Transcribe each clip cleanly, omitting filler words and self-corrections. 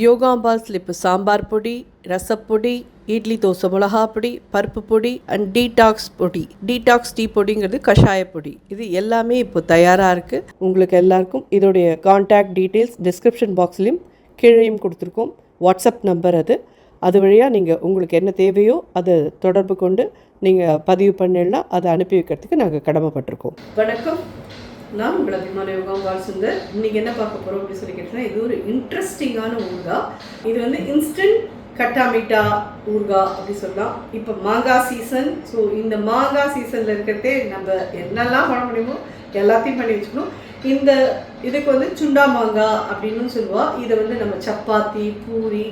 யோகாம்பாஸில் இப்போ சாம்பார் பொடி, ரசப்பொடி, இட்லி தோசை மிளகா பொடி, பருப்பு பொடி அண்ட் டீடாக்ஸ் பொடி, டீடாக்ஸ் டீ பொடிங்கிறது கஷாய பொடி. இது எல்லாமே இப்போ தயாராக இருக்குது. உங்களுக்கு எல்லாருக்கும் இதோடைய கான்டாக்ட் டீட்டெயில்ஸ் டிஸ்கிரிப்ஷன் பாக்ஸ்லேயும் கீழேயும் கொடுத்துருக்கோம். வாட்ஸ்அப் நம்பர் அது வழியாக நீங்கள் உங்களுக்கு என்ன தேவையோ அதை தொடர்பு கொண்டு நீங்கள் பதிவு பண்ணிடலாம். அதை அனுப்பி வைக்கிறதுக்கு நாங்கள் கடமைப்பட்டிருக்கோம். வணக்கம், நான் உங்கள் அபிமான யோகாம்பாள் சுந்தர். இன்றைக்கி என்ன பார்க்க போகிறோம் அப்படின்னு சொல்லி கேட்டீங்கன்னா, இது ஒரு இன்ட்ரெஸ்டிங்கான ஊறுகாய். இது வந்து இன்ஸ்டன்ட் கட்டாமிட்டா ஊறுகாய் அப்படி சொல்லலாம். இப்போ மாங்காய் சீசன். ஸோ இந்த மாங்காய் சீசனில் இருக்கிறதே நம்ம என்னெல்லாம் பண்ண முடியுமோ எல்லாத்தையும் பண்ணி வச்சுக்கணும். இந்த இதுக்கு வந்து சுண்டா மாங்காய் அப்படின்னு சொல்லுவாள். இதை வந்து நம்ம சப்பாத்தி, பூரி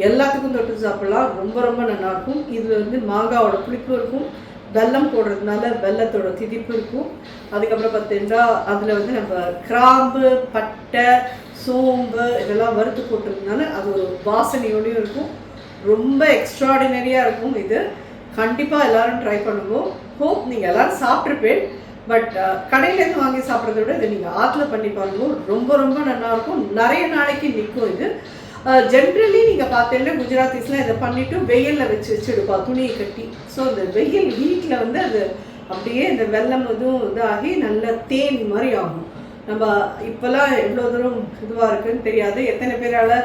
எல்லாத்துக்கும் தொட்டு சாப்பிடலாம். ரொம்ப ரொம்ப நல்லாயிருக்கும். இதில் வந்து மாங்காவோட புளிப்பு இருக்கும், வெல்லம் போடுறதுனால வெல்லத்தோட திதிப்பு இருக்கும். அதுக்கப்புறம் பார்த்தீங்கன்னா அதில் வந்து நம்ம கிராம்பு, பட்டை, சோம்பு இதெல்லாம் வறுத்து போட்டிருந்தனால அது ஒரு வாசனையோடையும் இருக்கும். ரொம்ப எக்ஸ்ட்ராடினரியாக இருக்கும். இது கண்டிப்பாக எல்லோரும் ட்ரை பண்ணுவோம். ஹோப் நீங்கள் எல்லோரும் சாப்பிட்ருப்பேன். பட் கடையிலேருந்து வாங்கி சாப்பிட்றத விட இதை நீங்கள் ஆற்றுல பண்ணி பாருங்கள். ரொம்ப ரொம்ப நல்லாயிருக்கும். நிறைய நாளைக்கு நிற்கும். இது ஜென்ரலி நீங்கள் பார்த்தீங்கன்னா குஜராத்திஸ்லாம் இதை பண்ணிவிட்டு வெயிலில் வச்சு எடுப்பா, துணியை கட்டி. ஸோ இந்த வெயில் வீட்டில் வந்து அது அப்படியே இந்த வெல்லம் இதுவும் இதாகி நல்ல தேன் மாதிரி ஆகும். நம்ம இப்போல்லாம் எவ்வளோ தூரம் இதுவாக இருக்குதுன்னு தெரியாது. எத்தனை பேரால்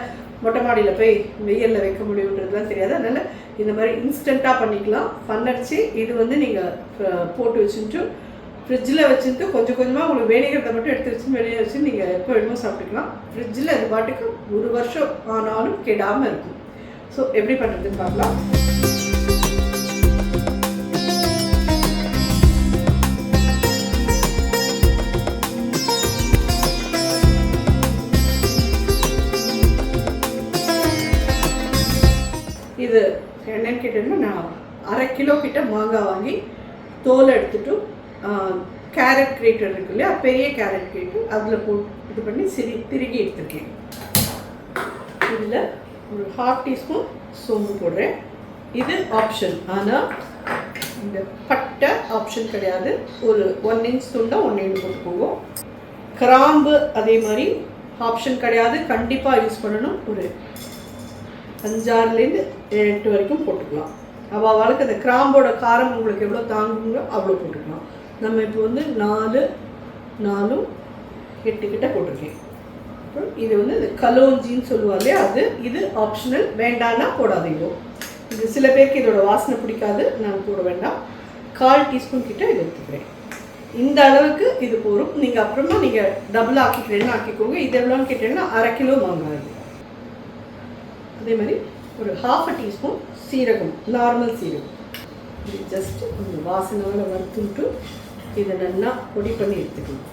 மொட்டை மாடியில் போய் வெயிலில் வைக்க முடியுன்றதுலாம் தெரியாது. அதனால் இந்த மாதிரி இன்ஸ்டண்ட்டாக பண்ணிக்கலாம். பண்ணடிச்சு இது வந்து நீங்கள் போட்டு வச்சுட்டு ஃப்ரிட்ஜில் வச்சுட்டு கொஞ்சம் கொஞ்சமாக உங்களுக்கு வேணுங்கிறத மட்டும் எடுத்து வச்சு வெளியே வச்சு நீங்கள் எப்போ வேணுமோ சாப்பிட்டுக்கலாம். ஃப்ரிட்ஜில் அது பாட்டுக்கு 1 வருஷம் ஆனாலும் கெடாமல் இருக்கும். ஸோ எப்படி பண்ணுறதுன்னு பார்க்கலாம். இது என்னன்னு கேட்டீங்கன்னா, நான் 1/2 கிலோ கிட்ட மாங்காய் வாங்கி தோலை எடுத்துட்டு கேரட் கிரேட்டர் இருக்கு இல்லையா, பெரிய கேரட் கிரேட்டர் அதில் போட்டு இது பண்ணி திருகி எடுத்துருக்கேன். இதில் ஒரு 1/2 டீஸ்பூன் சோம்பு போடுறேன். இது ஆப்ஷன். ஆனால் இந்த பட்டை ஆப்ஷன் கிடையாது. ஒரு 1 இன்ச் துண்டா 1 இன்ச் போட்டுக்கோங்க. கிராம்பு அதே மாதிரி ஆப்ஷன் கிடையாது, கண்டிப்பாக யூஸ் பண்ணணும். ஒரு 5-6லேருந்து 8 வரைக்கும் போட்டுக்கலாம். அவளுக்கு அந்த கிராம்போட காரம் உங்களுக்கு எவ்வளோ தாங்குங்களோ அவ்வளோ போட்டுக்கலாம். நம்ம இப்போ வந்து 4 8 கிட்ட போட்டிருக்கேன். அப்புறம் இது வந்து இந்த கலோஞ்சின்னு சொல்லுவாங்க அது. இது ஆப்ஷனல், வேண்டான்னா போடாதீங்க. இது சில பேருக்கு இதோட வாசனை பிடிக்காது, நான் போட வேண்டாம். 1/4 டீஸ்பூன் கிட்ட இது எடுத்துக்கிறேன். இந்த அளவுக்கு இது போகும். நீங்கள் அப்புறமா நீங்கள் டபுள் ஆக்கிக்கிறேன்னு ஆக்கிக்கோங்க. இது எவ்வளோன்னு கேட்டீங்கன்னா 1/2 கிலோ மாங்காய். அதே மாதிரி ஒரு 1/2 டீஸ்பூன் சீரகம், நார்மல் சீரகம். இது ஜஸ்ட்டு கொஞ்சம் வாசனையோட வறுத்துட்டு இதை நல்லா பொடி பண்ணி எடுத்துக்கணும்.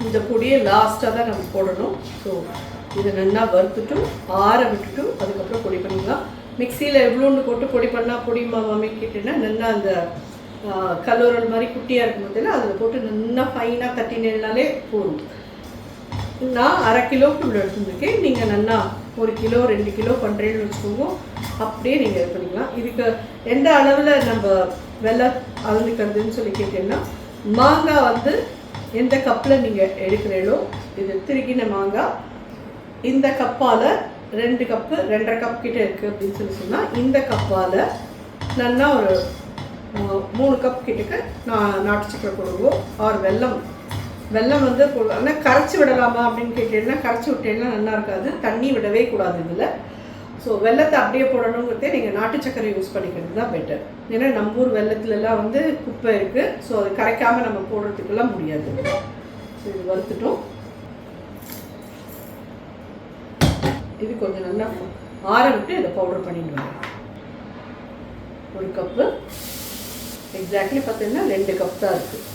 இந்த பொடியை லாஸ்ட்டாக தான் நம்ம போடணும். ஸோ இதை நல்லா வறுத்துட்டு ஆற விட்டுட்டு அதுக்கப்புறம் பொடி பண்ணிக்கலாம். மிக்சியில் எவ்வளோன்னு போட்டு பொடி பண்ணால் பொடி மாமாமே கேட்டேன்னா நல்லா அந்த கலோரல் மாதிரி குட்டியாக இருக்கும் போதில் அதில் போட்டு நல்லா ஃபைனாக தட்டினாலே போதும். நான் 1/2 கிலோவுக்கு இவ்வளோ எடுத்துருக்கேன். நீங்கள் நல்லா 1 கிலோ 2 கிலோ பண்ணுறேன்னு வச்சுக்கோங்க. அப்படியே நீங்கள் இது பண்ணிக்கலாம். இதுக்கு எந்த அளவில் நம்ம வெல்லம் அளந்துக்கிறதுன்னு சொல்லி கேட்டீங்கன்னா, மாங்காய் வந்து எந்த கப்பில் நீங்கள் எடுக்கிறீங்களோ, இது திருகின மாங்காய் இந்த கப்பால் 2 கப்பு 2.5 கப் கிட்டே இருக்குது அப்படின்னு சொன்னால், இந்த கப்பால் நல்லா ஒரு 3 கப் கிட்டக்கு நான் நாட்டு சக்கரை போடுவோம். ஆர் வெல்லம் வந்து ஆனால் கரைச்சி விடலாமா அப்படின்னு கேட்டீங்கன்னா, கரைச்சி விட்டேன்னா நல்லா இருக்காது. தண்ணி விடவே கூடாது இதில். ஸோ வெல்லத்தை அப்படியே போடணுங்கிறதே நீங்கள் நாட்டு சக்கரை யூஸ் பண்ணிக்கிறது தான் பெட்டர். ஏன்னா நம்ம ஊர் வெல்லத்துலலாம் வந்து குப்பை இருக்குது. ஸோ அது கரைக்காமல் நம்ம போடுறதுக்கெல்லாம் முடியாது. ஸோ இது வறுத்துட்டோம். இது கொஞ்சம் நல்லா ஆற விட்டு இதை பவுடர் பண்ணிட்டு 1 கப்பு எக்ஸாக்ட்லி பார்த்தீங்கன்னா 2 கப் தான் இருக்குது.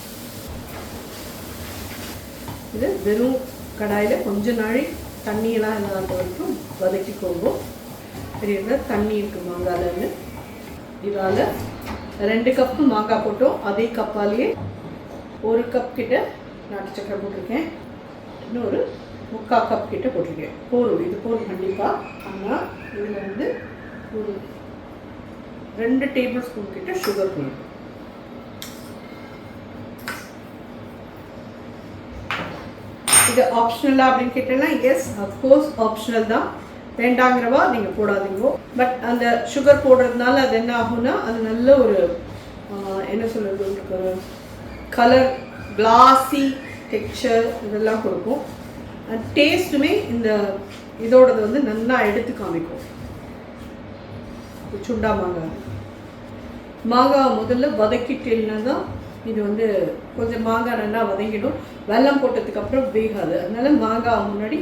இது வெறும் கடாயில் கொஞ்ச நாள் தண்ணியெல்லாம் இல்லாத வரைக்கும் வதக்கிக்கோங்க. பெரிய தண்ணி இருக்குது மாங்காயில்னு. இதால் 2 கப்பு மாங்காய் போட்டோம். அதே கப்பாலேயே 1 கப் கிட்ட நாட்டு சக்கரை போட்டிருக்கேன். இன்னொரு 3/4 கப் கிட்ட போட்டிருக்கேன். போரும், இது போரும் கண்டிப்பாக. ஆனால் இதில் வந்து ஒரு 2 டேபிள் ஸ்பூன் கிட்ட சுகர் போடும். இது ஆப்ஷனலா அப்படின்னு கேட்டேன்னா, எஸ் அஃப்கோர்ஸ் ஆப்ஷனல் தான். வேண்டாங்கிறவா நீங்கள் போடாதீங்க. பட் அந்த சுகர் போடுறதுனால அது என்ன ஆகும்னா அது நல்ல ஒரு என்ன சொல்கிறது, உங்களுக்கு ஒரு கலர் கிளாஸி டெக்ஸ்சர் இதெல்லாம் கொடுக்கும். டேஸ்ட்டுமே இந்த இதோடது வந்து நல்லா எடுத்து காமிக்கும். சுண்டா மாங்காய் முதல்ல வதக்கிட்டேன்னா தான் இது வந்து கொஞ்சம் மாங்காய் நல்லா வதங்கிடும். வெல்லம் போட்டதுக்கப்புறம் வேகாது. அதனால் மாங்காய் முன்னாடி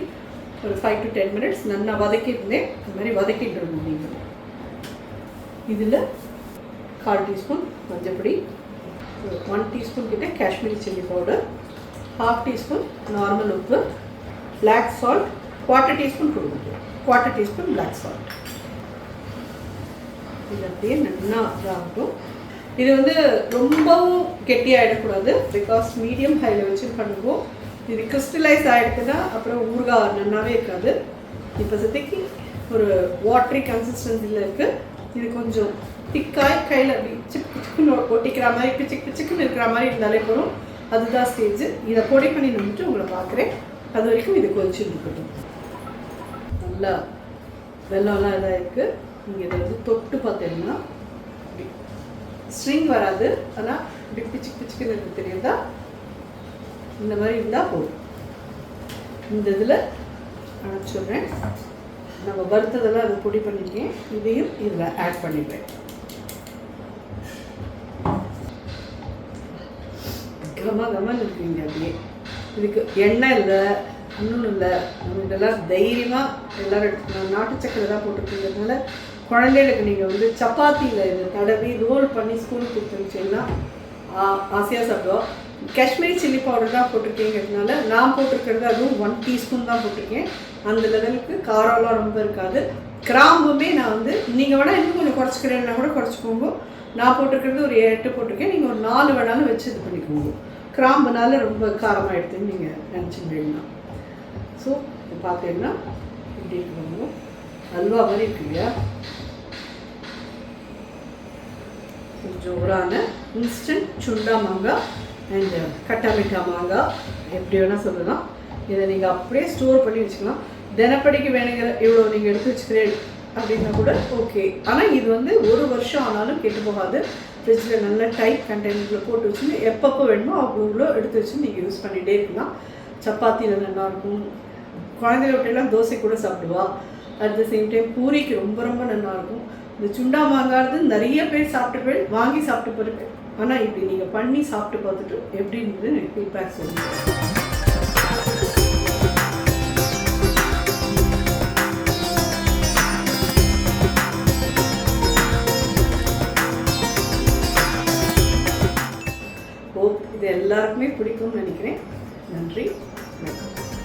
ஒரு 5 to 10 minutes நல்லா வதக்கியிருந்தேன். அது மாதிரி வதக்கிட்டு இருந்தோம். நீங்கள் இதில் 1/4 teaspoon மஞ்சப்பொடி, 1 teaspoon கிட்ட Kashmiri chilli powder, 1/2 teaspoon normal உப்பு, பிளாக் சால்ட் 1/4 teaspoon கொடுக்கணும். 1/4 teaspoon பிளாக் சால்ட். இது அப்படியே நல்லா இதாகட்டும். இது வந்து ரொம்பவும் கெட்டியாகிடக்கூடாது. பிகாஸ் மீடியம் ஹையில் வச்சு பண்ணுவோம். இது கிறிஸ்டலைஸ் ஆகிடுக்குன்னா அப்புறம் ஊறுகாய் நல்லாவே இருக்காது. இப்போ சத்திக்கு ஒரு வாட்டரி கன்சிஸ்டன்சியில் இருக்குது. இது கொஞ்சம் திக்காய் கையில் அப்படி சிக்குன்னு ஒட்டிக்கிற மாதிரி பிச்சுக்குன்னு இருக்கிற மாதிரி இருந்தாலே போதும். அதுதான் ஸ்டேஜ். இதை பொடி பண்ணி வந்துட்டு உங்களை பார்க்குறேன். அது வரைக்கும் இது கொதிச்சு இருக்கட்டும். நல்லா வெள்ளம்லாம் இதாக இருக்குது. நீங்கள் இதை வந்து தொட்டு பார்த்தீங்கன்னா ஸ்ட்ரிங் வராது. ஆனால் இப்படி பிச்சுக்குன்னு இருக்குது தெரியுதா? இந்த மாதிரி இருந்தால் போதும். இந்த இதில் அனுப்பிச்சுடுறேன். நம்ம வறுத்ததெல்லாம் அதை பொடி பண்ணியிருக்கேன். இதையும் இதில் ஆட் பண்ணிடுறேன். கமன்னு இருக்குங்க. அப்படியே இதுக்கு எண்ணெய் இல்லை, இன்னொன்று இல்லை. நம்ம இதெல்லாம் தைரியமாக எல்லோரும் நாட்டு சக்கரை தான் போட்டுருக்கீங்கிறதுனால குழந்தைகளுக்கு நீங்கள் வந்து சப்பாத்தியில் இதை தடவி ரோல் பண்ணி ஸ்கூலுக்கு கொடுத்துருச்சிங்கன்னா ஆசையாக சாப்பிடுவோம். காஷ்மீரி சில்லி பவுடர் தான் போட்டிருக்கீங்கிறதுனால நான் போட்டிருக்கிறது அதுவும் 1 teaspoon தான் போட்டிருக்கேன். அந்த லெவலுக்கு காரம்லாம் ரொம்ப இருக்காது. கிராம்புமே நான் வந்து நீங்கள் வேணால் இன்னும் கொஞ்சம் குறைச்சிக்கிறேன்னா கூட குறைச்சிக்கோங்க. நான் போட்டிருக்கிறது ஒரு 8 போட்டிருக்கேன். நீங்கள் ஒரு 4 வேணாலும் வச்சு இது பண்ணிக்கோங்க. கிராம்புனால ரொம்ப காரமாக எடுத்துன்னு நீங்கள் நினச்சிட்டீங்கன்னா. ஸோ இப்போ பார்த்தீங்கன்னா இப்படி இருக்கணும். அல்வா மாதிரி இருக்கு இல்லையா? கொஞ்சம் ஊரான இன்ஸ்டன்ட் சுண்டா மாங்காய் அண்ட் கட்டா மிட்டா மாங்காய் எப்படி வேணால் சொல்லலாம். இதை நீங்கள் அப்படியே ஸ்டோர் பண்ணி வச்சுக்கலாம். தினப்படிக்கு வேணுங்கிற இவ்வளோ நீங்கள் எடுத்து வச்சுக்கிறேன் அப்படின்னா கூட ஓகே. ஆனால் இது வந்து 1 வருஷம் ஆனாலும் கெட்டு போகாது. ஃப்ரிட்ஜில் நல்ல டைட் கண்டெய்னரில் போட்டு வச்சுன்னு எப்பப்போ வேணுமோ அவ்வளோ எடுத்து வச்சு நீங்கள் யூஸ் பண்ணிகிட்டே இருக்கலாம். சப்பாத்தியில் நல்லாயிருக்கும். குழந்தைய விட்டெல்லாம் தோசை கூட சாப்பிடுவா. அட் த சேம் டைம் பூரிக்கு ரொம்ப ரொம்ப நல்லாயிருக்கும். இந்த சுண்டா மாங்காது நிறைய பேர் சாப்பிட்டு வாங்கி சாப்பிட்டு போயிருப்பேன். ஆனால் இப்படி நீங்கள் பண்ணி சாப்பிட்டு பார்த்துட்டு எப்படின்றது எனக்கு ஃபீட்பேக் சொல்லுங்கள். இது எல்லாருக்குமே பிடிக்கும்னு நினைக்கிறேன். நன்றி. வணக்கம்.